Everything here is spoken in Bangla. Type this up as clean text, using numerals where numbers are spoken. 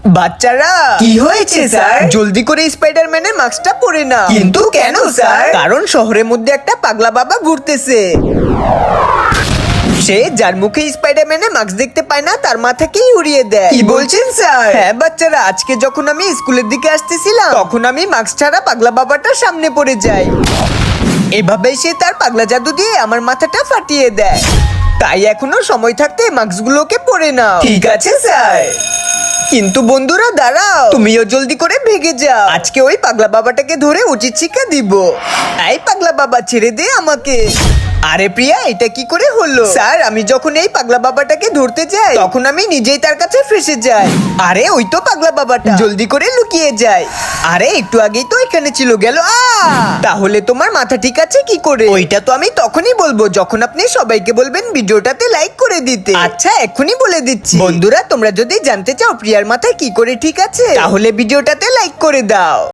বাচ্চারা কি হয়েছে স্যার? জলদি করে স্পাইডারম্যানের মাস্কটা পরে না। কিন্তু কেন স্যার? কারণ শহরের মধ্যে একটা পাগলা বাবা ঘুরতেছে। সে যার মুখে স্পাইডারম্যানের মাস্ক দেখতে পায় না তার মাথাকেই উড়িয়ে দেয়। কি বলছেন স্যার? হ্যাঁ বাচ্চারা, আজকে যখন আমি স্কুলের দিকে আসতেছিলাম তখন আমি মাস্ক ছাড়া পাগলা বাবাটার সামনে পড়ে যাই। এভাবে সে তার পাগলা জাদু দিয়ে আমার মাথাটা ফাটিয়ে দেয়। তাই এখনো সময় থাকতে মাস্কগুলোকে পরে নাও। ঠিক আছে স্যার। কিন্তু বন্ধুরা দাঁড়াও, তুমিও জলদি করে ভেগে যাও। আজকে ওই পাগলা বাবাটাকে ধরে উচিত শিক্ষা দিব। এই পাগলা বাবা, ছেড়ে দে আমাকে। আরে প্রিয়া, এটা কি করে হলো? স্যার, আমি যখন এই পাগলা বাবাটাকে ধরতে যাই তখন আমি নিজেই তার কাছে ফেসে যাই। আরে ওই তো পাগলা বাবাটা, জলদি করে লুকিয়ে যায়। আরে একটু আগেই তো এখানে ছিল, গেল। তাহলে তোমার মাথা ঠিক আছে কি করে? ওইটা তো আমি তখনই বলবো যখন আপনি সবাইকে বলবেন ভিডিওটাতে লাইক করে দিতে। আচ্ছা, এখনই বলে দিচ্ছি। বন্ধুরা, তোমরা যদি জানতে চাও প্রিয়ার মাথায় কি করে ঠিক আছে তাহলে ভিডিওটাতে লাইক করে দাও।